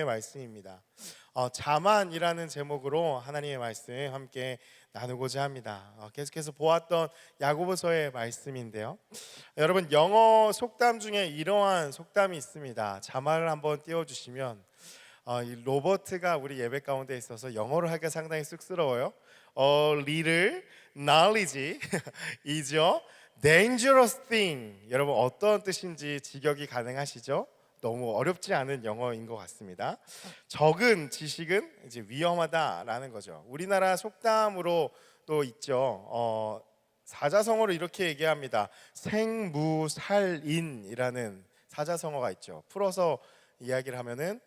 말씀입니다. 자만이라는 제목으로 하나님의 말씀 함께 나누고자 합니다. 계속해서 보았던 야고보서의 말씀인데요. 여러분, 영어 속담 중에 이러한 속담이 있습니다. 자만을 한번 띄워주시면 이 로버트가 우리 예배 가운데 있어서 영어를 하기가 상당히 쑥스러워요. Little knowledge is a dangerous thing. 여러분, 어떤 뜻인지 직역이 가능하시죠? 너무 어렵지 않은 영어인 것 같습니다. 적은 지식은 이제 위험하다라는 거죠. 우리나라 속담으로 또 있죠. 사자성어로 이렇게 얘기합니다. 생무살인이라는 사자성어가 있죠. 풀어서 이야기를 하면은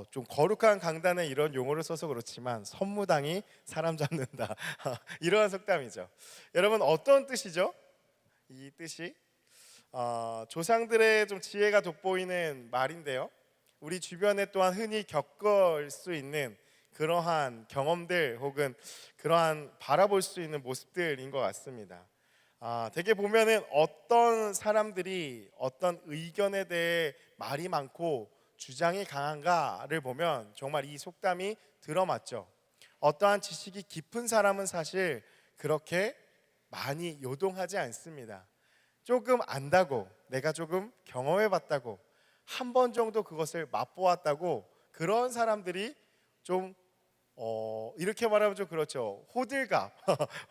좀 거룩한 강단에 이런 용어를 써서 그렇지만 선무당이 사람 잡는다 이러한 속담이죠. 여러분, 어떤 뜻이죠? 이 뜻이 조상들의 좀 지혜가 돋보이는 말인데요. 우리 주변에 또한 흔히 겪을 수 있는 그러한 경험들 혹은 그러한 바라볼 수 있는 모습들인 것 같습니다. 되게 보면은 어떤 사람들이 어떤 의견에 대해 말이 많고 주장이 강한가를 보면 정말 이 속담이 들어맞죠. 어떠한 지식이 깊은 사람은 사실 그렇게 많이 요동하지 않습니다. 조금 안다고, 내가 조금 경험해봤다고, 한 번 정도 그것을 맛보았다고, 그런 사람들이 좀 이렇게 말하면 좀 그렇죠. 호들갑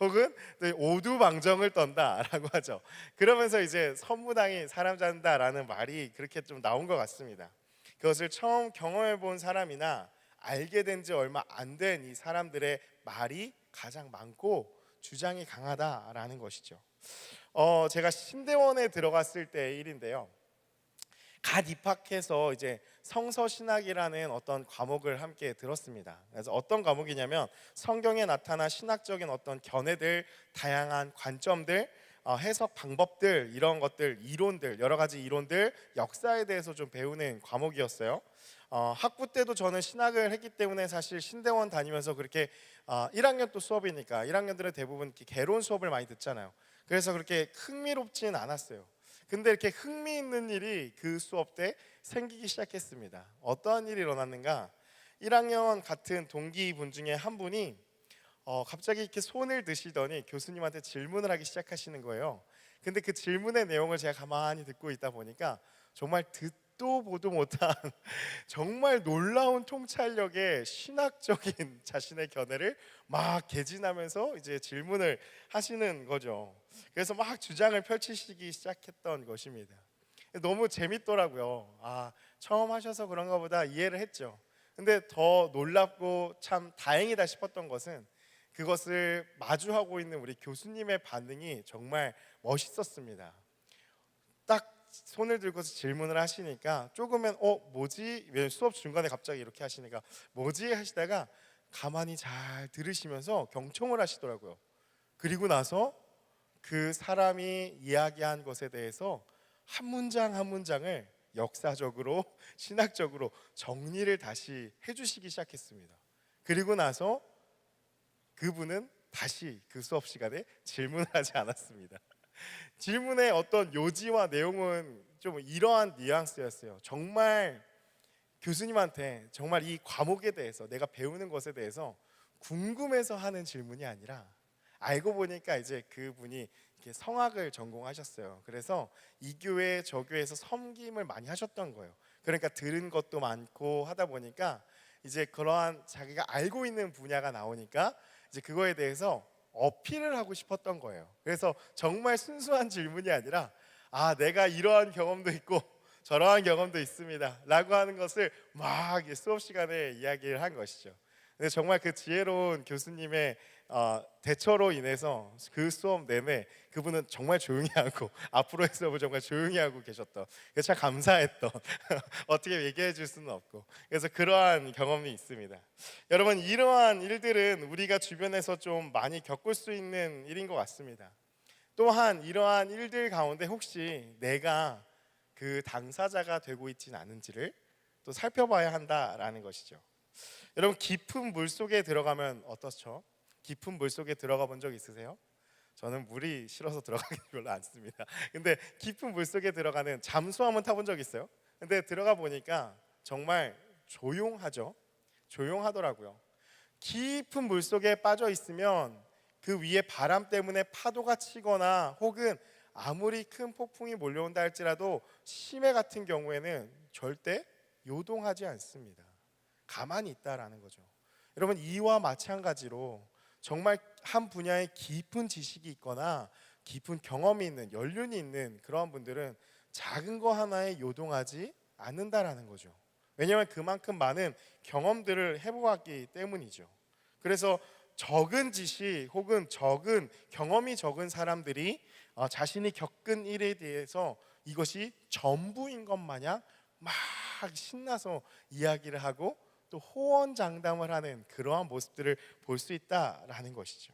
혹은 오두방정을 떤다라고 하죠. 그러면서 이제 선무당이 사람 잡는다라는 말이 그렇게 좀 나온 것 같습니다. 그것을 처음 경험해 본 사람이나 알게 된 지 얼마 안 된 이 사람들의 말이 가장 많고 주장이 강하다라는 것이죠. 제가 신대원에 들어갔을 때 일인데요. 갓 입학해서 이제 성서신학이라는 어떤 과목을 함께 들었습니다. 그래서 어떤 과목이냐면 성경에 나타난 신학적인 어떤 견해들, 다양한 관점들, 해석 방법들, 이런 것들, 이론들, 여러 가지 이론들, 역사에 대해서 좀 배우는 과목이었어요. 학부 때도 저는 신학을 했기 때문에 사실 신대원 다니면서 그렇게 1학년 또 수업이니까 1학년들은 대부분 이렇게 개론 수업을 많이 듣잖아요. 그래서 그렇게 흥미롭지는 않았어요. 근데 이렇게 흥미있는 일이 그 수업 때 생기기 시작했습니다. 어떠한 일이 일어났는가? 1학년 같은 동기분 중에 한 분이 갑자기 이렇게 손을 드시더니 교수님한테 질문을 하기 시작하시는 거예요. 근데 그 질문의 내용을 제가 가만히 듣고 있다 보니까 정말 듣도 보도 못한 정말 놀라운 통찰력의 신학적인 자신의 견해를 막 개진하면서 이제 질문을 하시는 거죠. 그래서 막 주장을 펼치시기 시작했던 것입니다. 너무 재밌더라고요. 처음 하셔서 그런가 보다 이해를 했죠. 근데 더 놀랍고 참 다행이다 싶었던 것은 그것을 마주하고 있는 우리 교수님의 반응이 정말 멋있었습니다. 딱 손을 들고서 질문을 하시니까 조금은 뭐지? 왜 수업 중간에 갑자기 이렇게 하시니까 뭐지? 하시다가 가만히 잘 들으시면서 경청을 하시더라고요. 그리고 나서 그 사람이 이야기한 것에 대해서 한 문장 한 문장을 역사적으로 신학적으로 정리를 다시 해주시기 시작했습니다. 그리고 나서 그분은 다시 그 수업 시간에 질문을 하지 않았습니다. 질문의 어떤 요지와 내용은 좀 이러한 뉘앙스였어요. 정말 교수님한테 정말 이 과목에 대해서 내가 배우는 것에 대해서 궁금해서 하는 질문이 아니라 알고 보니까 이제 그분이 이렇게 성악을 전공하셨어요. 그래서 이 교회 저 교회에서 섬김을 많이 하셨던 거예요. 그러니까 들은 것도 많고 하다 보니까 이제 그러한 자기가 알고 있는 분야가 나오니까 이제 그거에 대해서 어필을 하고 싶었던 거예요. 그래서 정말 순수한 질문이 아니라 내가 이러한 경험도 있고 저러한 경험도 있습니다 라고 하는 것을 막 수업 시간에 이야기를 한 것이죠. 근데 정말 그 지혜로운 교수님의 대처로 인해서 그 수업 내내 그분은 정말 조용히 하고 앞으로의 수업을 정말 조용히 하고 계셨던, 참 감사했던 어떻게 얘기해 줄 수는 없고, 그래서 그러한 경험이 있습니다. 여러분, 이러한 일들은 우리가 주변에서 좀 많이 겪을 수 있는 일인 것 같습니다. 또한 이러한 일들 가운데 혹시 내가 그 당사자가 되고 있지는 않은지를 또 살펴봐야 한다라는 것이죠. 여러분, 깊은 물 속에 들어가면 어떻죠? 깊은 물 속에 들어가 본 적 있으세요? 저는 물이 싫어서 들어가기 별로 안 씁니다. 근데 깊은 물 속에 들어가는 잠수함은 타본 적 있어요? 근데 들어가 보니까 정말 조용하죠. 조용하더라고요. 깊은 물속에 빠져 있으면 그 위에 바람 때문에 파도가 치거나 혹은 아무리 큰 폭풍이 몰려온다 할지라도 심해 같은 경우에는 절대 요동하지 않습니다. 가만히 있다라는 거죠. 여러분, 이와 마찬가지로 정말 한 분야에 깊은 지식이 있거나 깊은 경험이 있는, 연륜이 있는 그러한 분들은 작은 거 하나에 요동하지 않는다라는 거죠. 왜냐하면 그만큼 많은 경험들을 해보았기 때문이죠. 그래서 적은 지식 혹은 경험이 적은 사람들이 자신이 겪은 일에 대해서 이것이 전부인 것 마냥 막 신나서 이야기를 하고 또 호언장담을 하는 그러한 모습들을 볼 수 있다라는 것이죠.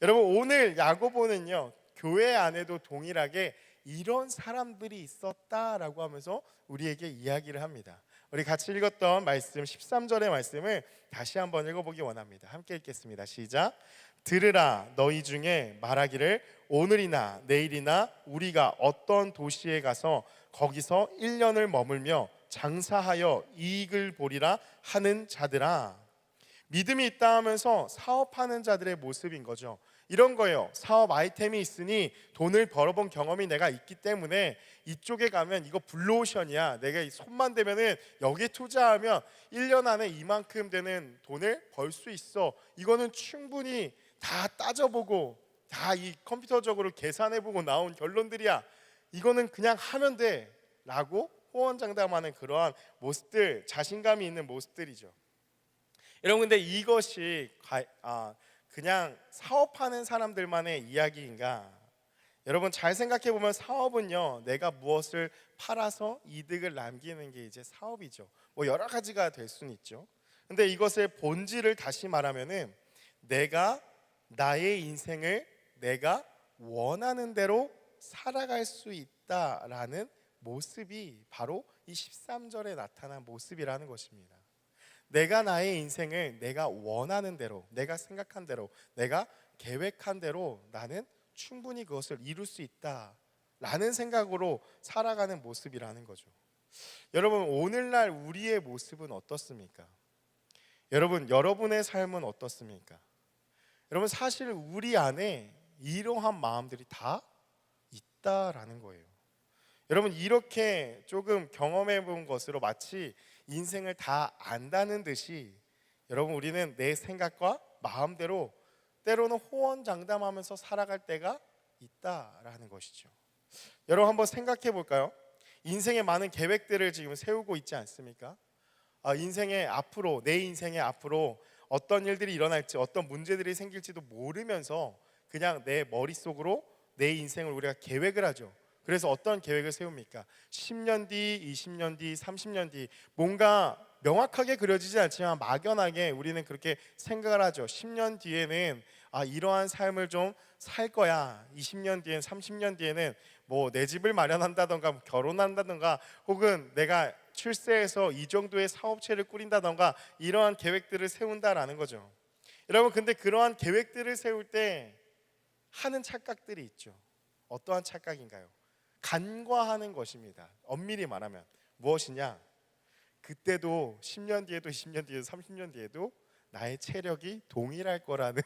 여러분, 오늘 야고보는요, 교회 안에도 동일하게 이런 사람들이 있었다라고 하면서 우리에게 이야기를 합니다. 우리 같이 읽었던 말씀 13절의 말씀을 다시 한번 읽어보기 원합니다. 함께 읽겠습니다. 시작. 들으라, 너희 중에 말하기를 오늘이나 내일이나 우리가 어떤 도시에 가서 거기서 1년을 머물며 장사하여 이익을 보리라 하는 자들아. 믿음이 있다 하면서 사업하는 자들의 모습인 거죠. 이런 거예요. 사업 아이템이 있으니 돈을 벌어본 경험이 내가 있기 때문에 이쪽에 가면 이거 블루오션이야. 내가 손만 대면은 여기에 투자하면 1년 안에 이만큼 되는 돈을 벌 수 있어. 이거는 충분히 다 따져보고 다 이 컴퓨터적으로 계산해보고 나온 결론들이야. 이거는 그냥 하면 돼 라고 호언장담하는 그러한 모습들, 자신감이 있는 모습들이죠. 여러분, 근데 이것이 그냥 사업하는 사람들만의 이야기인가? 여러분, 잘 생각해 보면 사업은요, 내가 무엇을 팔아서 이득을 남기는 게 이제 사업이죠. 뭐 여러 가지가 될 수는 있죠. 근데 이것의 본질을 다시 말하면은 내가 나의 인생을 내가 원하는 대로 살아갈 수 있다라는 모습이 바로 이 13절에 나타난 모습이라는 것입니다. 내가 나의 인생을 내가 원하는 대로, 내가 생각한 대로, 내가 계획한 대로 나는 충분히 그것을 이룰 수 있다라는 생각으로 살아가는 모습이라는 거죠. 여러분, 오늘날 우리의 모습은 어떻습니까? 여러분, 여러분의 삶은 어떻습니까? 여러분, 사실 우리 안에 이러한 마음들이 다 있다라는 거예요. 여러분, 이렇게 조금 경험해 본 것으로 마치 인생을 다 안다는 듯이 여러분, 우리는 내 생각과 마음대로 때로는 호언장담하면서 살아갈 때가 있다라는 것이죠. 여러분, 한번 생각해 볼까요? 인생에 많은 계획들을 지금 세우고 있지 않습니까? 내 인생의 앞으로 어떤 일들이 일어날지, 어떤 문제들이 생길지도 모르면서 그냥 내 머릿속으로 내 인생을 우리가 계획을 하죠. 그래서 어떤 계획을 세웁니까? 10년 뒤, 20년 뒤, 30년 뒤, 뭔가 명확하게 그려지지 않지만 막연하게 우리는 그렇게 생각을 하죠. 10년 뒤에는 이러한 삶을 좀 살 거야. 20년 뒤엔, 30년 뒤에는 뭐 내 집을 마련한다던가 결혼한다던가 혹은 내가 출세해서 이 정도의 사업체를 꾸린다던가 이러한 계획들을 세운다라는 거죠. 여러분, 근데 그러한 계획들을 세울 때 하는 착각들이 있죠. 어떠한 착각인가요? 간과하는 것입니다. 엄밀히 말하면 무엇이냐? 그때도 10년 뒤에도 20년 뒤에도 30년 뒤에도 나의 체력이 동일할 거라는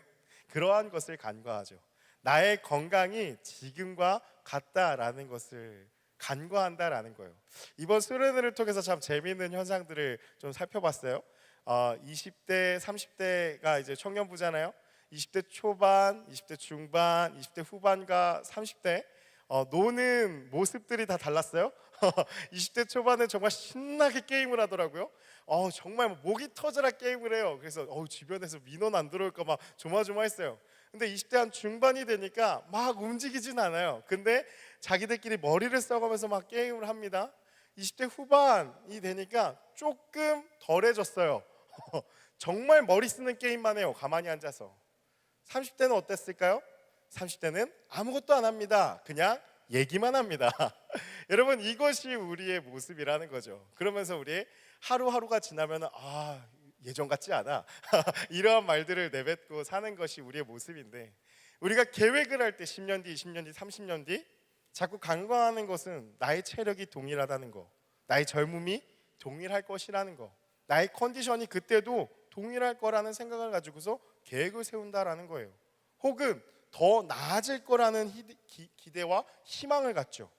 그러한 것을 간과하죠. 나의 건강이 지금과 같다라는 것을 간과한다라는 거예요. 이번 수련회를 통해서 참 재미있는 현상들을 좀 살펴봤어요. 20대, 30대가 이제 청년부잖아요. 20대 초반, 20대 중반, 20대 후반과 30대 노는 모습들이 다 달랐어요. 20대 초반에 정말 신나게 게임을 하더라고요. 정말 목이 터져라 게임을 해요. 그래서 주변에서 민원 안 들어올까 막 조마조마했어요. 근데 20대 한 중반이 되니까 막 움직이진 않아요. 근데 자기들끼리 머리를 써가면서 막 게임을 합니다. 20대 후반이 되니까 조금 덜해졌어요. 정말 머리 쓰는 게임만 해요. 가만히 앉아서. 30대는 어땠을까요? 30대는 아무것도 안 합니다. 그냥 얘기만 합니다. 여러분, 이것이 우리의 모습이라는 거죠. 그러면서 우리 하루하루가 지나면 예전 같지 않아. 이러한 말들을 내뱉고 사는 것이 우리의 모습인데, 우리가 계획을 할 때 10년 뒤, 20년 뒤, 30년 뒤 자꾸 간과하는 것은 나의 체력이 동일하다는 거, 나의 젊음이 동일할 것이라는 거, 나의 컨디션이 그때도 동일할 거라는 생각을 가지고서 계획을 세운다라는 거예요. 혹은 더 나아질 거라는 기대와 희망을 갖죠.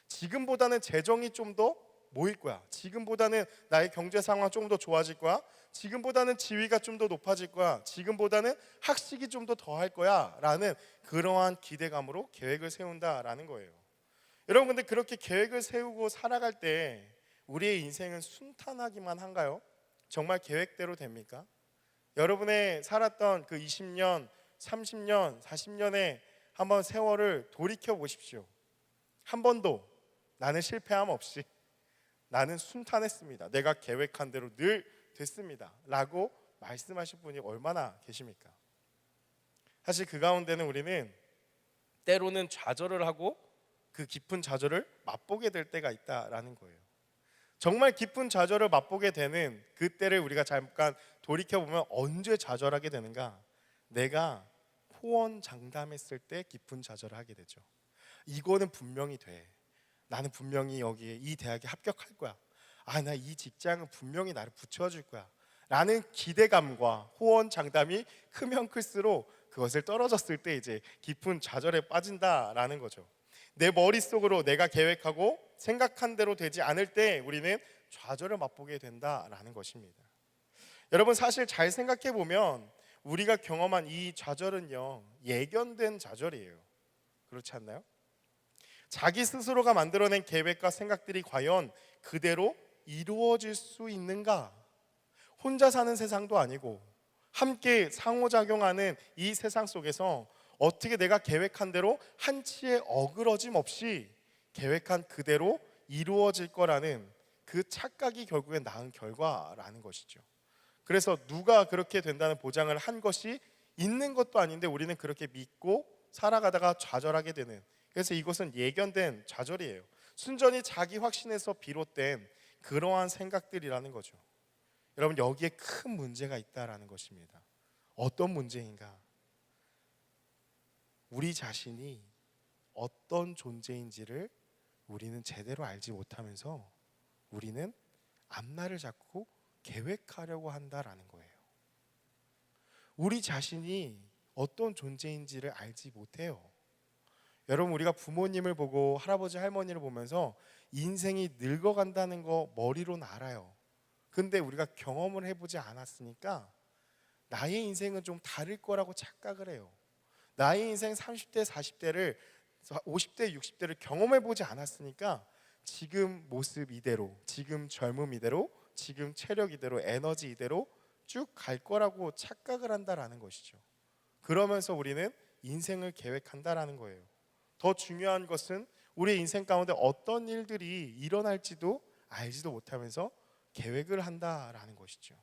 지금보다는 재정이 좀 더 모일 거야. 지금보다는 나의 경제 상황 좀 더 좋아질 거야. 지금보다는 지위가 좀 더 높아질 거야. 지금보다는 학식이 좀 더 더할 거야 라는 그러한 기대감으로 계획을 세운다라는 거예요. 여러분, 근데 그렇게 계획을 세우고 살아갈 때 우리의 인생은 순탄하기만 한가요? 정말 계획대로 됩니까? 여러분의 살았던 그 20년, 30년, 40년의 한번 세월을 돌이켜 보십시오. 한 번도 나는 실패함 없이 나는 순탄했습니다. 내가 계획한 대로 늘 됐습니다 라고 말씀하실 분이 얼마나 계십니까? 사실 그 가운데는 우리는 때로는 좌절을 하고 그 깊은 좌절을 맛보게 될 때가 있다라는 거예요. 정말 깊은 좌절을 맛보게 되는 그때를 우리가 잠깐 돌이켜보면 언제 좌절하게 되는가? 내가 호언장담했을 때 깊은 좌절을 하게 되죠. 이거는 분명히 돼. 나는 분명히 여기에 이 대학에 합격할 거야. 나 이 직장은 분명히 나를 붙여줄 거야 라는 기대감과 호언장담이 크면 클수록 그것을 떨어졌을 때 이제 깊은 좌절에 빠진다라는 거죠. 내 머릿속으로 내가 계획하고 생각한 대로 되지 않을 때 우리는 좌절을 맛보게 된다라는 것입니다. 여러분, 사실 잘 생각해 보면 우리가 경험한 이 좌절은요, 예견된 좌절이에요. 그렇지 않나요? 자기 스스로가 만들어낸 계획과 생각들이 과연 그대로 이루어질 수 있는가? 혼자 사는 세상도 아니고 함께 상호작용하는 이 세상 속에서 어떻게 내가 계획한 대로 한치의 어그러짐 없이 계획한 그대로 이루어질 거라는 그 착각이 결국엔 낳은 결과라는 것이죠. 그래서 누가 그렇게 된다는 보장을 한 것이 있는 것도 아닌데 우리는 그렇게 믿고 살아가다가 좌절하게 되는, 그래서 이것은 예견된 좌절이에요. 순전히 자기 확신에서 비롯된 그러한 생각들이라는 거죠. 여러분, 여기에 큰 문제가 있다라는 것입니다. 어떤 문제인가? 우리 자신이 어떤 존재인지를 우리는 제대로 알지 못하면서 우리는 앞날을 자꾸 계획하려고 한다라는 거예요. 우리 자신이 어떤 존재인지를 알지 못해요. 여러분, 우리가 부모님을 보고 할아버지 할머니를 보면서 인생이 늙어간다는 거 머리로는 알아요. 근데 우리가 경험을 해보지 않았으니까 나의 인생은 좀 다를 거라고 착각을 해요. 나의 인생 30대 40대를 50대 60대를 경험해보지 않았으니까 지금 모습 이대로, 지금 젊음 이대로, 지금 체력 이대로, 에너지 이대로 쭉 갈 거라고 착각을 한다라는 것이죠. 그러면서 우리는 인생을 계획한다라는 거예요. 더 중요한 것은 우리의 인생 가운데 어떤 일들이 일어날지도 알지도 못하면서 계획을 한다라는 것이죠.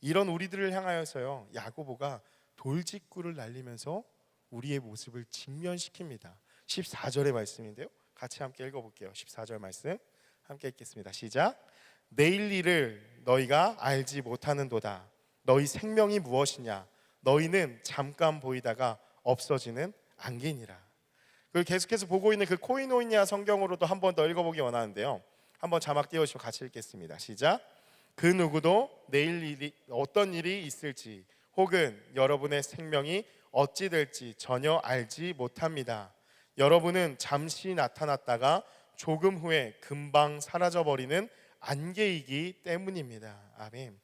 이런 우리들을 향하여서요, 야고보가 돌직구를 날리면서 우리의 모습을 직면시킵니다. 14절의 말씀인데요, 같이 함께 읽어볼게요. 14절 말씀 함께 읽겠습니다. 시작. 내일 일을 너희가 알지 못하는도다. 너희 생명이 무엇이냐? 너희는 잠깐 보이다가 없어지는 안개니라. 그걸 계속해서 보고 있는 그 코이노니아 성경으로도 한 번 더 읽어보기 원하는데요, 한번 자막 띄워주시면 같이 읽겠습니다. 시작. 그 누구도 내일 어떤 일이 있을지 혹은 여러분의 생명이 어찌 될지 전혀 알지 못합니다. 여러분은 잠시 나타났다가 조금 후에 금방 사라져버리는 안개이기 때문입니다. 아멘.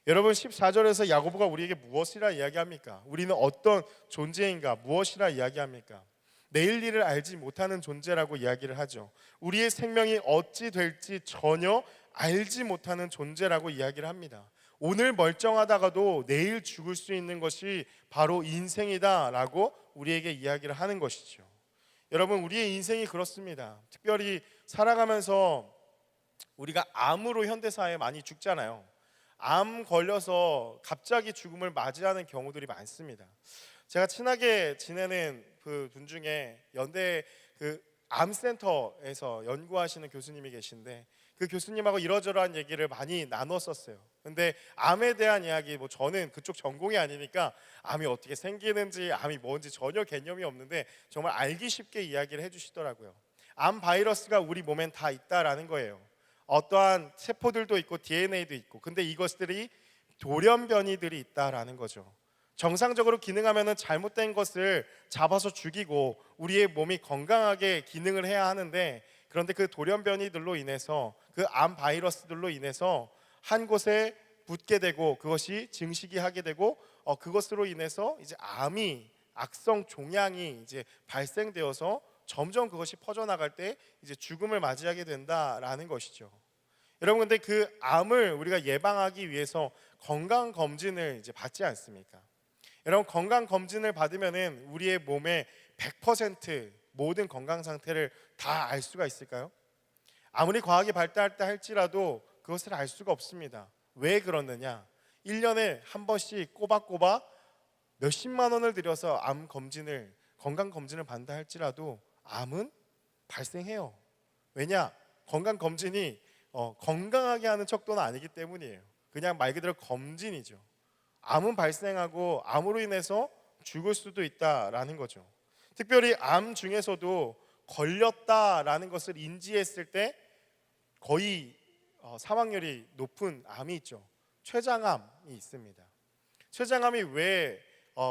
여러분, 14절에서 야고보가 우리에게 무엇이라 이야기합니까? 우리는 어떤 존재인가? 무엇이라 이야기합니까? 내일 일을 알지 못하는 존재라고 이야기를 하죠. 우리의 생명이 어찌 될지 전혀 알지 못하는 존재라고 이야기를 합니다. 오늘 멀쩡하다가도 내일 죽을 수 있는 것이 바로 인생이다라고 우리에게 이야기를 하는 것이죠. 여러분, 우리의 인생이 그렇습니다. 특별히 살아가면서 우리가 암으로 현대사회에 많이 죽잖아요. 암 걸려서 갑자기 죽음을 맞이하는 경우들이 많습니다. 제가 친하게 지내는 그 분 중에 연대 그 암센터에서 연구하시는 교수님이 계신데 그 교수님하고 이러저러한 얘기를 많이 나눴었어요. 근데 암에 대한 이야기, 저는 그쪽 전공이 아니니까 암이 어떻게 생기는지, 암이 뭔지 전혀 개념이 없는데 정말 알기 쉽게 이야기를 해주시더라고요. 암 바이러스가 우리 몸엔 다 있다라는 거예요. 어떠한 세포들도 있고 DNA도 있고, 근데 이것들이 돌연변이들이 있다라는 거죠. 정상적으로 기능하면은 잘못된 것을 잡아서 죽이고 우리의 몸이 건강하게 기능을 해야 하는데, 그런데 그 돌연변이들로 인해서, 그 암 바이러스들로 인해서 한 곳에 붙게 되고 그것이 증식이 하게 되고 그것으로 인해서 이제 암이, 악성 종양이 이제 발생되어서 점점 그것이 퍼져나갈 때 이제 죽음을 맞이하게 된다라는 것이죠. 여러분, 근데 그 암을 우리가 예방하기 위해서 건강 검진을 이제 받지 않습니까? 여러분, 건강 검진을 받으면은 우리의 몸의 100% 모든 건강 상태를 다 알 수가 있을까요? 아무리 과학이 발달했다 할지라도 그것을 알 수가 없습니다. 왜 그러느냐? 1년에 한 번씩 꼬박꼬박 몇십만 원을 들여서 암 검진을, 건강 검진을 받는다 할지라도 암은 발생해요. 왜냐? 건강 검진이 건강하게 하는 척도는 아니기 때문이에요. 그냥 말 그대로 검진이죠. 암은 발생하고 암으로 인해서 죽을 수도 있다라는 거죠. 특별히 암 중에서도 걸렸다라는 것을 인지했을 때 거의 사망률이 높은 암이 있죠. 췌장암이 있습니다. 췌장암이 왜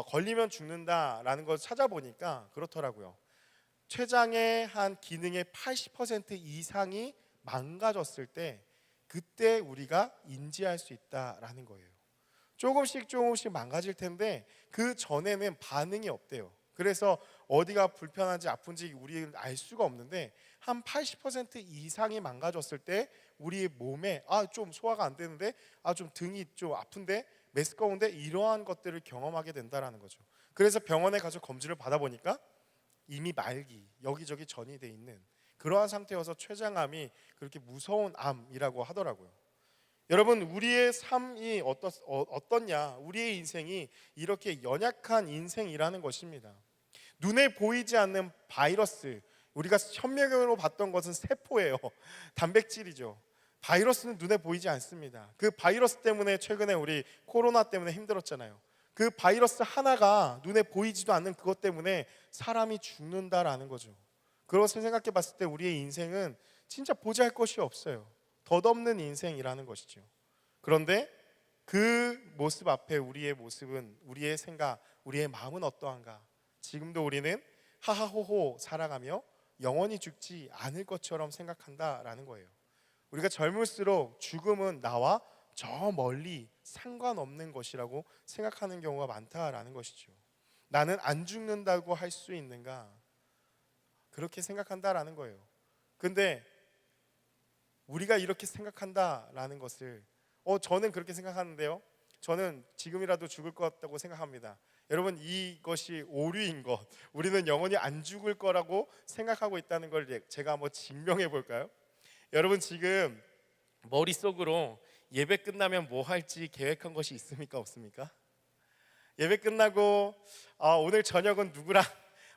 걸리면 죽는다라는 걸 찾아보니까 그렇더라고요. 췌장의 한 기능의 80% 이상이 망가졌을 때 그때 우리가 인지할 수 있다라는 거예요. 조금씩 망가질 텐데 그 전에는 반응이 없대요. 그래서 어디가 불편한지 아픈지 우리는 알 수가 없는데 한 80% 이상이 망가졌을 때 우리의 몸에 좀 소화가 안 되는데, 좀 등이 좀 아픈데, 메스꺼운데, 이러한 것들을 경험하게 된다라는 거죠. 그래서 병원에 가서 검진을 받아보니까 이미 말기, 여기저기 전이 돼 있는 그러한 상태여서 췌장암이 그렇게 무서운 암이라고 하더라고요. 여러분, 우리의 삶이 어떻냐? 우리의 인생이 이렇게 연약한 인생이라는 것입니다. 눈에 보이지 않는 바이러스, 우리가 현미경으로 봤던 것은 세포예요. 단백질이죠. 바이러스는 눈에 보이지 않습니다. 그 바이러스 때문에 최근에 우리 코로나 때문에 힘들었잖아요. 그 바이러스 하나가 눈에 보이지도 않는 그것 때문에 사람이 죽는다라는 거죠. 그것을 생각해 봤을 때 우리의 인생은 진짜 보잘 것이 없어요. 덧없는 인생이라는 것이죠. 그런데 그 모습 앞에 우리의 모습은, 우리의 생각, 우리의 마음은 어떠한가? 지금도 우리는 하하호호 살아가며 영원히 죽지 않을 것처럼 생각한다라는 거예요. 우리가 젊을수록 죽음은 나와 저 멀리 상관없는 것이라고 생각하는 경우가 많다라는 것이죠. 나는 안 죽는다고 할 수 있는가? 그렇게 생각한다라는 거예요. 근데 우리가 이렇게 생각한다라는 것을 저는 그렇게 생각하는데요. 저는 지금이라도 죽을 것 같다고 생각합니다. 여러분, 이것이 오류인 것, 우리는 영원히 안 죽을 거라고 생각하고 있다는 걸 제가 한번 증명해 볼까요? 여러분, 지금 머릿속으로 예배 끝나면 뭐 할지 계획한 것이 있습니까? 없습니까? 예배 끝나고 오늘 저녁은 누구랑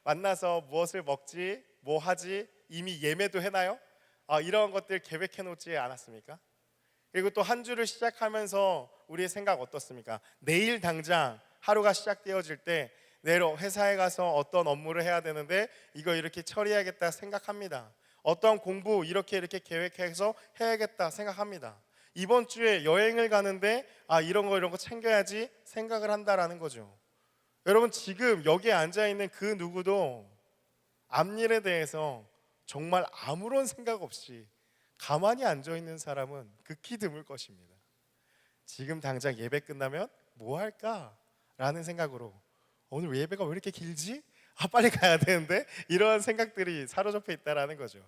만나서 무엇을 먹지, 뭐 하지, 이미 예매도 해나요? 이런 것들 계획해 놓지 않았습니까? 그리고 또 한 주를 시작하면서 우리의 생각 어떻습니까? 내일 당장 하루가 시작되어질 때 내일 회사에 가서 어떤 업무를 해야 되는데 이거 이렇게 처리해야겠다 생각합니다. 어떤 공부 이렇게 계획해서 해야겠다 생각합니다. 이번 주에 여행을 가는데 이런 거 챙겨야지 생각을 한다라는 거죠. 여러분, 지금 여기에 앉아있는 그 누구도 앞일에 대해서 정말 아무런 생각 없이 가만히 앉아있는 사람은 극히 드물 것입니다. 지금 당장 예배 끝나면 뭐 할까? 라는 생각으로 오늘 예배가 왜 이렇게 길지? 빨리 가야 되는데, 이런 생각들이 사로잡혀 있다라는 거죠.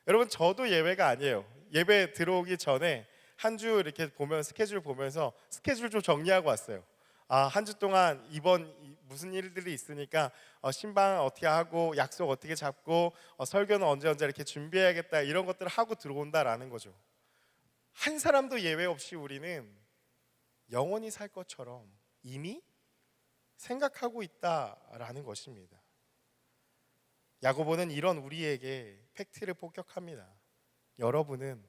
여러분, 저도 예배가 아니에요. 예배 들어오기 전에 한 주 이렇게 보면 스케줄 보면서 스케줄 좀 정리하고 왔어요. 한 주 동안 이번 무슨 일들이 있으니까 신방 어떻게 하고 약속 어떻게 잡고 설교는 언제 이렇게 준비해야겠다, 이런 것들을 하고 들어온다라는 거죠. 한 사람도 예외 없이 우리는 영원히 살 것처럼 이미 생각하고 있다라는 것입니다. 야고보는 이런 우리에게 팩트를 폭격합니다. 여러분은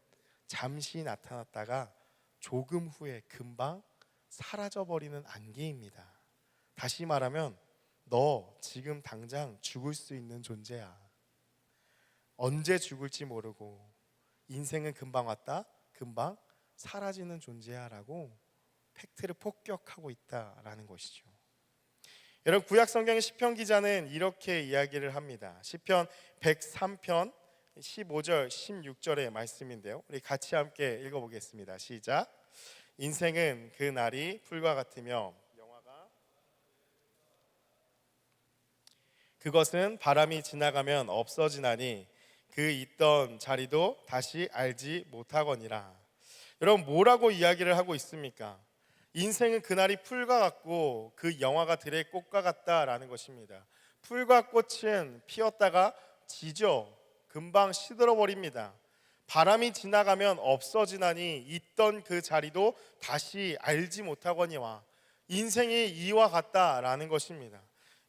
잠시 나타났다가 조금 후에 금방 사라져버리는 안개입니다. 다시 말하면 너 지금 당장 죽을 수 있는 존재야. 언제 죽을지 모르고 인생은 금방 왔다 금방 사라지는 존재야 라고 팩트를 폭격하고 있다라는 것이죠. 여러분, 구약 성경의 시편 기자는 이렇게 이야기를 합니다. 시편 103편 15절 16절의 말씀인데요, 우리 같이 함께 읽어보겠습니다. 시작. 인생은 그 날이 풀과 같으며 그것은 바람이 지나가면 없어지나니 그 있던 자리도 다시 알지 못하거니라. 여러분, 뭐라고 이야기를 하고 있습니까? 인생은 그날이 풀과 같고 그 영화가 들의 꽃과 같다라는 것입니다. 풀과 꽃은 피었다가 지죠. 금방 시들어버립니다. 바람이 지나가면 없어지나니 있던 그 자리도 다시 알지 못하거니와. 인생이 이와 같다라는 것입니다.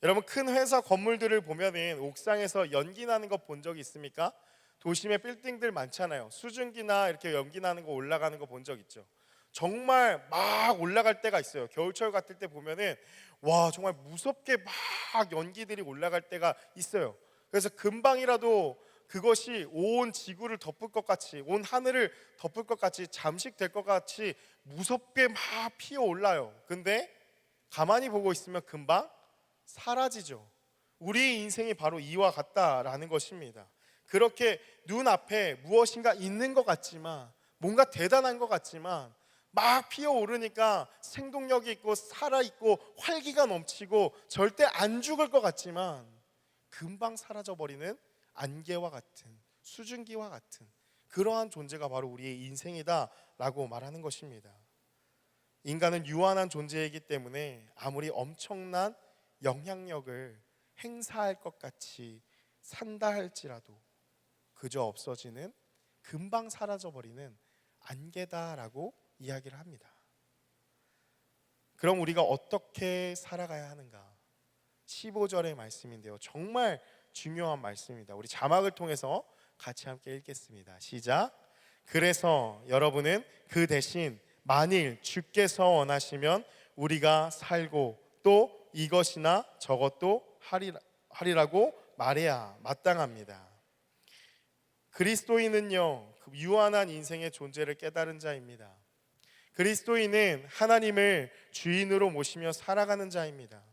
여러분, 큰 회사 건물들을 보면은 옥상에서 연기 나는 거 본 적 있습니까? 도심에 빌딩들 많잖아요. 수증기나 이렇게 연기 나는 거 올라가는 거 본 적 있죠. 정말 막 올라갈 때가 있어요. 겨울철 같을 때 보면은 와, 정말 무섭게 막 연기들이 올라갈 때가 있어요. 그래서 금방이라도 그것이 온 지구를 덮을 것 같이, 온 하늘을 덮을 것 같이, 잠식될 것 같이 무섭게 막 피어 올라요. 근데 가만히 보고 있으면 금방 사라지죠. 우리의 인생이 바로 이와 같다라는 것입니다. 그렇게 눈앞에 무엇인가 있는 것 같지만, 뭔가 대단한 것 같지만 막 피어오르니까 생동력이 있고 살아있고 활기가 넘치고 절대 안 죽을 것 같지만 금방 사라져버리는 안개와 같은, 수증기와 같은 그러한 존재가 바로 우리의 인생이다라고 말하는 것입니다. 인간은 유한한 존재이기 때문에 아무리 엄청난 영향력을 행사할 것 같이 산다 할지라도 그저 없어지는, 금방 사라져버리는 안개다라고 이야기를 합니다. 그럼 우리가 어떻게 살아가야 하는가? 15절의 말씀인데요, 정말 중요한 말씀입니다. 우리 자막을 통해서 같이 함께 읽겠습니다. 시작. 그래서 여러분은 그 대신 만일 주께서 원하시면 우리가 살고 또 이것이나 저것도 하리라고 말해야 마땅합니다. 그리스도인은요, 유한한 인생의 존재를 깨달은 자입니다. 그리스도인은 하나님을 주인으로 모시며 살아가는 자입니다.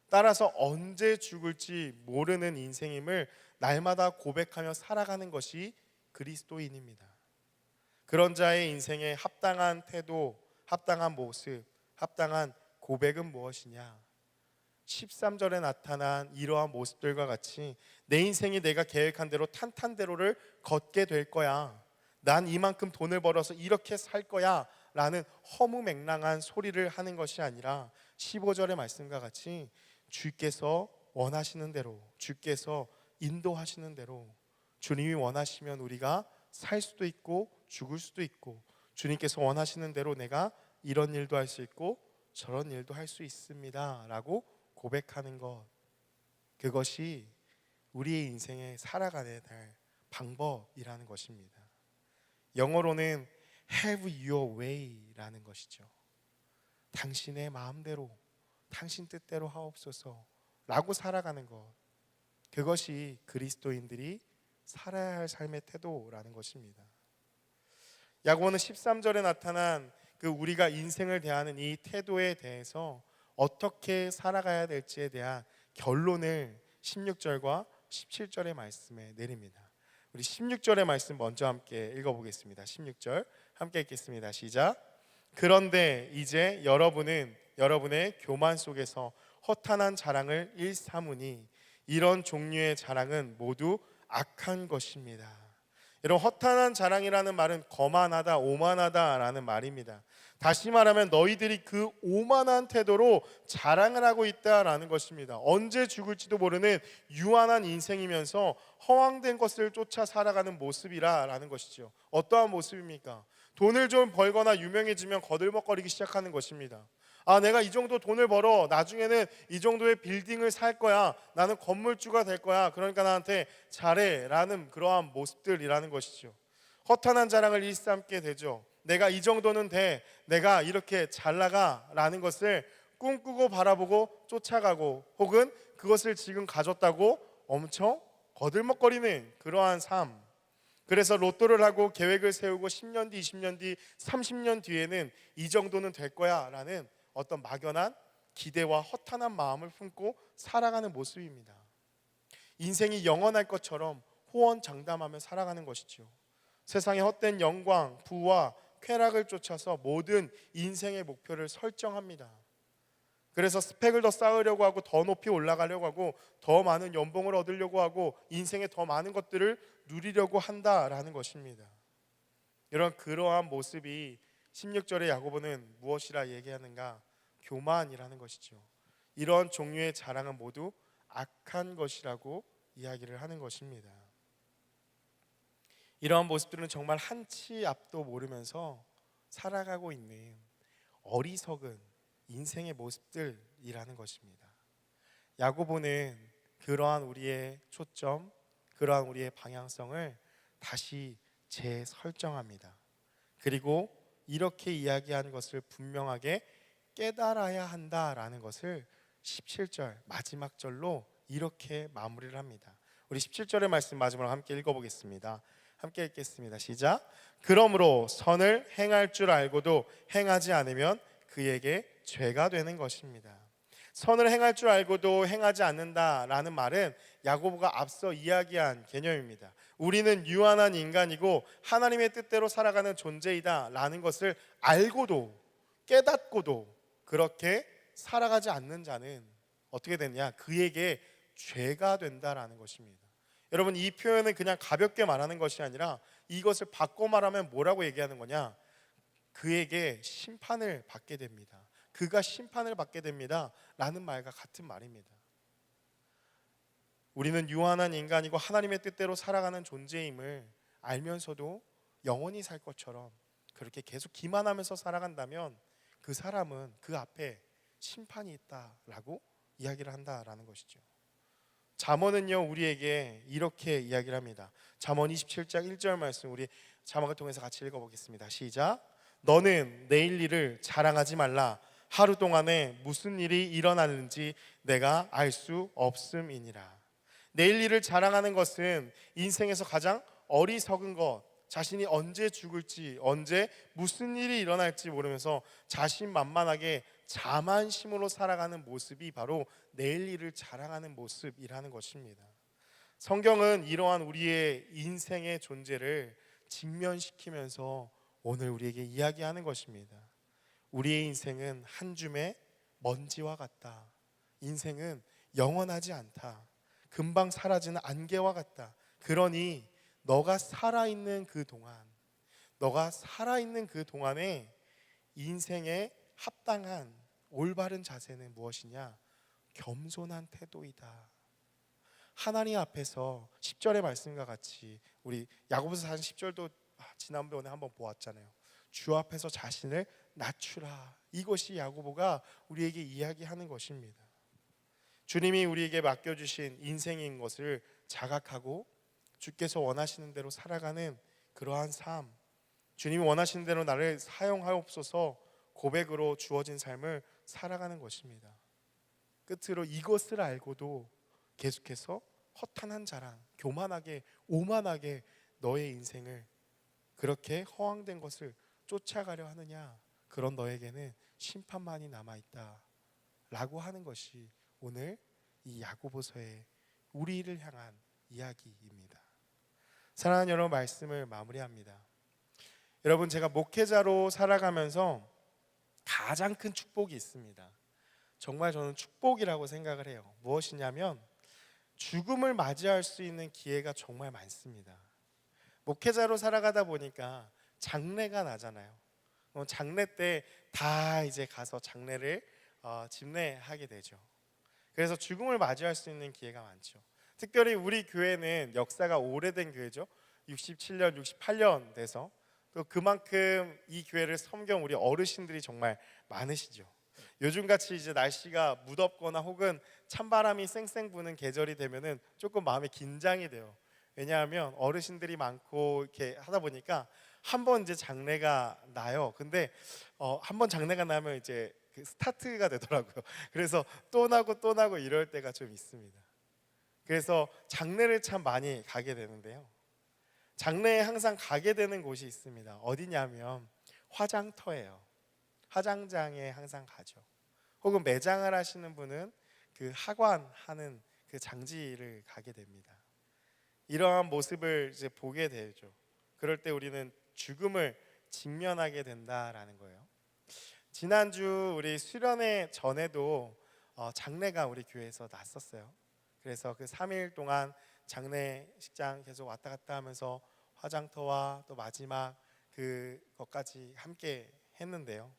따라서 언제 죽을지 모르는 인생임을 날마다 고백하며 살아가는 것이 그리스도인입니다. 그런 자의 인생에 합당한 태도, 합당한 모습, 합당한 고백은 무엇이냐? 13절에 나타난 이러한 모습들과 같이 내 인생이 내가 계획한 대로 탄탄대로를 걷게 될 거야, 난 이만큼 돈을 벌어서 이렇게 살 거야 라는 허무맹랑한 소리를 하는 것이 아니라 15절의 말씀과 같이 주께서 원하시는 대로, 주께서 인도하시는 대로, 주님이 원하시면 우리가 살 수도 있고 죽을 수도 있고, 주님께서 원하시는 대로 내가 이런 일도 할 수 있고 저런 일도 할 수 있습니다 라고 고백하는 것, 그것이 우리의 인생에 살아가야 될 방법이라는 것입니다. 영어로는 have your way라는 것이죠. 당신의 마음대로, 당신 뜻대로 하옵소서 라고 살아가는 것, 그것이 그리스도인들이 살아야 할 삶의 태도라는 것입니다. 야고보는 13절에 나타난 우리가 인생을 대하는 이 태도에 대해서 어떻게 살아가야 될지에 대한 결론을 16절과 17절의 말씀에 내립니다. 우리 16절의 말씀 먼저 함께 읽어보겠습니다. 16절 함께 읽겠습니다. 시작. 그런데 이제 여러분은 여러분의 교만 속에서 허탄한 자랑을 일삼으니 이런 종류의 자랑은 모두 악한 것입니다. 여러분, 허탄한 자랑이라는 말은 거만하다, 오만하다라는 말입니다. 다시 말하면 너희들이 그 오만한 태도로 자랑을 하고 있다라는 것입니다. 언제 죽을지도 모르는 유한한 인생이면서 허황된 것을 쫓아 살아가는 모습이라는 것이죠. 어떠한 모습입니까? 돈을 좀 벌거나 유명해지면 거들먹거리기 시작하는 것입니다. 아, 내가 이 정도 돈을 벌어 나중에는 이 정도의 빌딩을 살 거야, 나는 건물주가 될 거야, 그러니까 나한테 잘해 라는 그러한 모습들이라는 것이죠. 허탄한 자랑을 일삼게 되죠. 내가 이 정도는 돼, 내가 이렇게 잘 나가 라는 것을 꿈꾸고 바라보고 쫓아가고, 혹은 그것을 지금 가졌다고 엄청 거들먹거리는 그러한 삶, 그래서 로또를 하고 계획을 세우고 10년 뒤, 20년 뒤, 30년 뒤에는 이 정도는 될 거야 라는 어떤 막연한 기대와 허탄한 마음을 품고 살아가는 모습입니다. 인생이 영원할 것처럼 호언장담하며 살아가는 것이죠. 세상의 헛된 영광, 부와 쾌락을 쫓아서 모든 인생의 목표를 설정합니다. 그래서 스펙을 더 쌓으려고 하고 더 높이 올라가려고 하고 더 많은 연봉을 얻으려고 하고 인생에 더 많은 것들을 누리려고 한다라는 것입니다. 그러한 모습이 16절의 야고보는 무엇이라 얘기하는가? 교만이라는 것이죠. 이런 종류의 자랑은 모두 악한 것이라고 이야기를 하는 것입니다. 이러한 모습들은 정말 한치 앞도 모르면서 살아가고 있는 어리석은 인생의 모습들이라는 것입니다. 야고보는 그러한 우리의 초점, 그러한 우리의 방향성을 다시 재설정합니다. 그리고 이렇게 이야기한 것을 분명하게 깨달아야 한다라는 것을 17절 마지막 절로 이렇게 마무리를 합니다. 우리 17절의 말씀 마지막으로 함께 읽어보겠습니다. 함께 읽겠습니다. 시작. 그러므로 선을 행할 줄 알고도 행하지 않으면 그에게 죄가 되는 것입니다. 선을 행할 줄 알고도 행하지 않는다라는 말은 야고보가 앞서 이야기한 개념입니다. 우리는 유한한 인간이고 하나님의 뜻대로 살아가는 존재이다 라는 것을 알고도 깨닫고도 그렇게 살아가지 않는 자는 어떻게 되느냐? 그에게 죄가 된다라는 것입니다. 여러분, 이 표현은 그냥 가볍게 말하는 것이 아니라 이것을 바꿔 말하면 뭐라고 얘기하는 거냐? 그에게 심판을 받게 됩니다. 그가 심판을 받게 됩니다 라는 말과 같은 말입니다. 우리는 유한한 인간이고 하나님의 뜻대로 살아가는 존재임을 알면서도 영원히 살 것처럼 그렇게 계속 기만하면서 살아간다면 그 사람은 그 앞에 심판이 있다라고 이야기를 한다라는 것이죠. 잠언은요 우리에게 이렇게 이야기를 합니다. 잠언 27장 1절 말씀 우리 자막을 통해서 같이 읽어보겠습니다. 시작. 너는 내일 일을 자랑하지 말라. 하루 동안에 무슨 일이 일어나는지 내가 알 수 없음이니라. 내일 일을 자랑하는 것은 인생에서 가장 어리석은 것, 자신이 언제 죽을지, 언제 무슨 일이 일어날지 모르면서 자신만만하게 자만심으로 살아가는 모습이 바로 내일 일을 자랑하는 모습이라는 것입니다. 성경은 이러한 우리의 인생의 존재를 직면시키면서 오늘 우리에게 이야기하는 것입니다. 우리의 인생은 한 줌의 먼지와 같다. 인생은 영원하지 않다. 금방 사라지는 안개와 같다. 그러니 너가 살아있는 그 동안에 인생에 합당한 올바른 자세는 무엇이냐? 겸손한 태도이다. 하나님 앞에서 10절의 말씀과 같이 우리 야고보서 4장 10절도 지난번에 한번 보았잖아요. 주 앞에서 자신을 낮추라. 이것이 야고보가 우리에게 이야기하는 것입니다. 주님이 우리에게 맡겨주신 인생인 것을 자각하고 주께서 원하시는 대로 살아가는 그러한 삶, 주님이 원하시는 대로 나를 사용하옵소서 고백으로 주어진 삶을 살아가는 것입니다. 끝으로 이것을 알고도 계속해서 허탄한 자랑, 교만하게 오만하게 너의 인생을 그렇게 허황된 것을 쫓아가려 하느냐? 그런 너에게는 심판만이 남아있다 라고 하는 것이 오늘 이 야고보서의 우리를 향한 이야기입니다. 사랑하는 여러분, 말씀을 마무리합니다. 여러분, 제가 목회자로 살아가면서 가장 큰 축복이 있습니다. 정말 저는 축복이라고 생각을 해요. 무엇이냐면 죽음을 맞이할 수 있는 기회가 정말 많습니다. 목회자로 살아가다 보니까 장례가 나잖아요. 장례 때 다 이제 가서 장례를 집례하게 되죠. 그래서 죽음을 맞이할 수 있는 기회가 많죠. 특별히 우리 교회는 역사가 오래된 교회죠. 67년, 68년 돼서 또 그만큼 이 교회를 섬겨온 우리 어르신들이 정말 많으시죠. 요즘같이 이제 날씨가 무덥거나 혹은 찬바람이 쌩쌩 부는 계절이 되면은 조금 마음에 긴장이 돼요. 왜냐하면 어르신들이 많고 이렇게 하다 보니까 한 번 이제 장례가 나요. 근데 한 번 장례가 나면 이제 그 스타트가 되더라고요. 그래서 또 나고 이럴 때가 좀 있습니다. 그래서 장례를 참 많이 가게 되는데요. 장래에 항상 가게 되는 곳이 있습니다. 어디냐면 화장터예요. 화장장에 항상 가죠. 혹은 매장을 하시는 분은 그 하관하는 그 장지를 가게 됩니다. 이러한 모습을 이제 보게 되죠. 그럴 때 우리는 죽음을 직면하게 된다라는 거예요. 지난주 우리 수련회 전에도 장례가 우리 교회에서 났었어요. 그래서 그 3일 동안 장례식장 계속 왔다 갔다 하면서 화장터와 또 마지막 그것까지 함께 했는데요.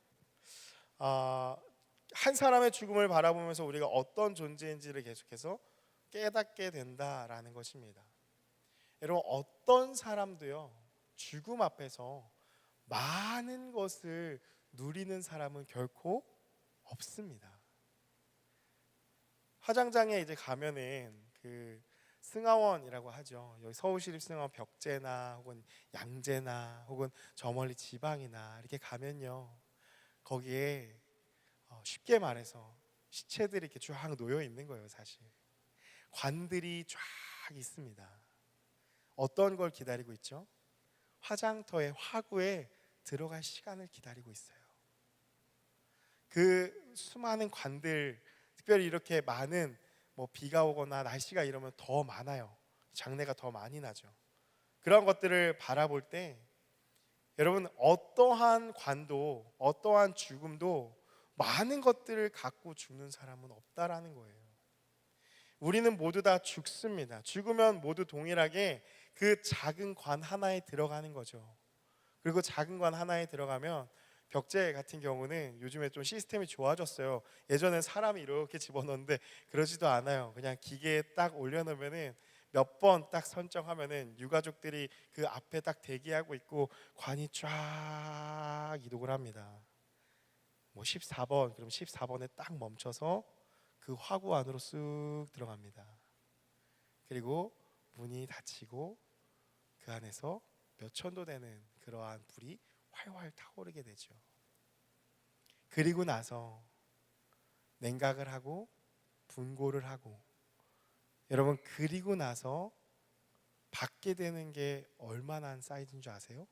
한 사람의 죽음을 바라보면서 우리가 어떤 존재인지를 계속해서 깨닫게 된다라는 것입니다. 여러분, 어떤 사람도요, 죽음 앞에서 많은 것을 누리는 사람은 결코 없습니다. 화장장에 이제 가면은 그 승하원이라고 하죠. 여기 서울시립승하원 벽제나 혹은 양재나 혹은 저 멀리 지방이나 이렇게 가면요, 거기에 쉽게 말해서 시체들이 이렇게 쫙 놓여 있는 거예요. 사실 관들이 쫙 있습니다. 어떤 걸 기다리고 있죠? 화장터의 화구에 들어갈 시간을 기다리고 있어요. 그 수많은 관들, 특별히 이렇게 많은 비가 오거나 날씨가 이러면 더 많아요. 장례가 더 많이 나죠. 그런 것들을 바라볼 때 여러분, 어떠한 관도 어떠한 죽음도 많은 것들을 갖고 죽는 사람은 없다라는 거예요. 우리는 모두 다 죽습니다. 죽으면 모두 동일하게 그 작은 관 하나에 들어가는 거죠. 그리고 작은 관 하나에 들어가면 벽제 같은 경우는 요즘에 좀 시스템이 좋아졌어요. 예전엔 사람이 이렇게 집어넣는데 그러지도 않아요. 그냥 기계에 딱 올려놓으면은 몇 번 딱 선정하면은 유가족들이 그 앞에 딱 대기하고 있고 관이 쫙 이동을 합니다. 14번, 그럼 14번에 딱 멈춰서 그 화구 안으로 쑥 들어갑니다. 그리고 문이 닫히고 그 안에서 몇 천도 되는 그러한 불이 활활 타오르게 되죠. 그리고 나서 냉각을 하고 분고를 하고, 여러분, 그리고 나서 받게 되는 게 얼마나 사이즈인 줄 아세요?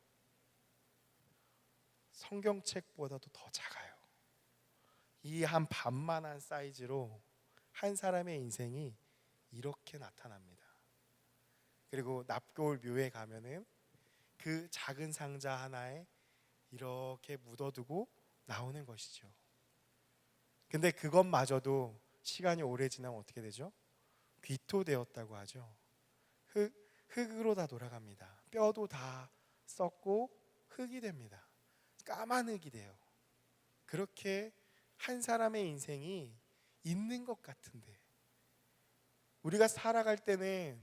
성경책보다도 더 작아요. 이 한 반만한 사이즈로 한 사람의 인생이 이렇게 나타납니다. 그리고 납골 묘에 가면은 그 작은 상자 하나에 이렇게 묻어두고 나오는 것이죠. 근데 그것마저도 시간이 오래 지나면 어떻게 되죠? 귀토되었다고 하죠. 흙으로 다 돌아갑니다. 뼈도 다 썩고 흙이 됩니다. 까만 흙이 돼요. 그렇게 한 사람의 인생이 있는 것 같은데, 우리가 살아갈 때는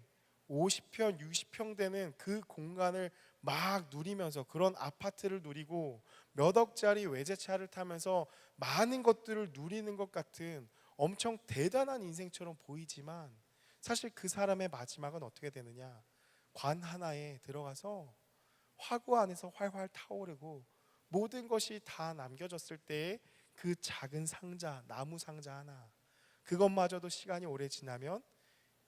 50평, 60평 되는 그 공간을 막 누리면서, 그런 아파트를 누리고 몇 억짜리 외제차를 타면서 많은 것들을 누리는 것 같은 엄청 대단한 인생처럼 보이지만, 사실 그 사람의 마지막은 어떻게 되느냐? 관 하나에 들어가서 화구 안에서 활활 타오르고 모든 것이 다 남겨졌을 때에 그 작은 상자, 나무 상자 하나, 그것마저도 시간이 오래 지나면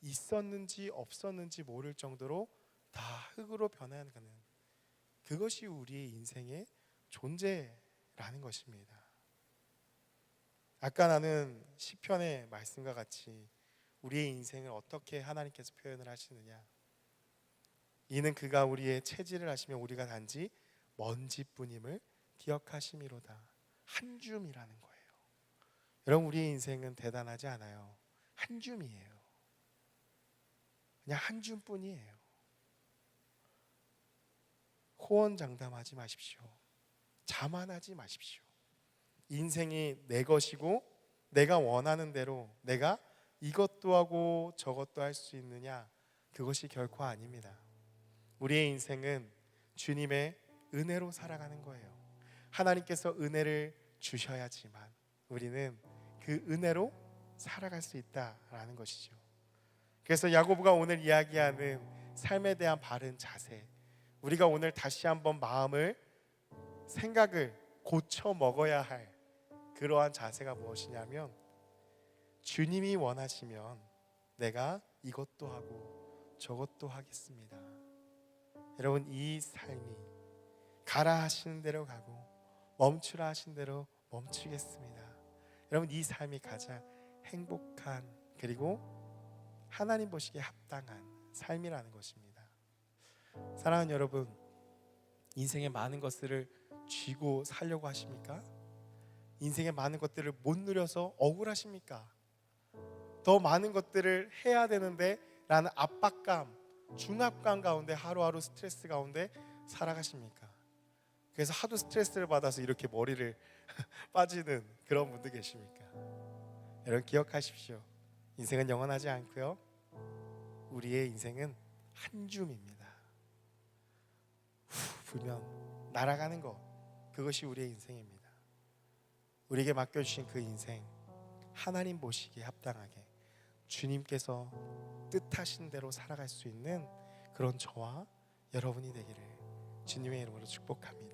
있었는지 없었는지 모를 정도로 다 흙으로 변해가는, 그것이 우리의 인생의 존재라는 것입니다. 아까 나눈 시편의 말씀과 같이 우리의 인생을 어떻게 하나님께서 표현을 하시느냐? 이는 그가 우리의 체질을 하시며 우리가 단지 먼지뿐임을 기억하심이로다. 한 줌이라는 거예요. 여러분, 우리의 인생은 대단하지 않아요. 한 줌이에요. 그냥 한 줌뿐이에요. 호언장담하지 마십시오. 자만하지 마십시오. 인생이 내 것이고 내가 원하는 대로 내가 이것도 하고 저것도 할 수 있느냐? 그것이 결코 아닙니다. 우리의 인생은 주님의 은혜로 살아가는 거예요. 하나님께서 은혜를 주셔야지만 우리는 그 은혜로 살아갈 수 있다라는 것이죠. 그래서 야고보가 오늘 이야기하는 삶에 대한 바른 자세, 우리가 오늘 다시 한번 마음을, 생각을 고쳐 먹어야 할 그러한 자세가 무엇이냐면, 주님이 원하시면 내가 이것도 하고 저것도 하겠습니다. 여러분, 이 삶이 가라 하시는 대로 가고 멈추라 하신 대로 멈추겠습니다. 여러분, 이 삶이 가장 행복한, 그리고 하나님 보시기에 합당한 삶이라는 것입니다. 사랑하는 여러분, 인생의 많은 것들을 쥐고 살려고 하십니까? 인생의 많은 것들을 못 누려서 억울하십니까? 더 많은 것들을 해야 되는데 라는 압박감, 중압감 가운데 하루하루 스트레스 가운데 살아가십니까? 그래서 하도 스트레스를 받아서 이렇게 머리를 빠지는 그런 분들 계십니까? 여러분, 기억하십시오. 인생은 영원하지 않고요, 우리의 인생은 한 줌입니다. 후 불면 날아가는 것, 그것이 우리의 인생입니다. 우리에게 맡겨주신 그 인생, 하나님 보시기에 합당하게 주님께서 뜻하신 대로 살아갈 수 있는 그런 저와 여러분이 되기를 주님의 이름으로 축복합니다.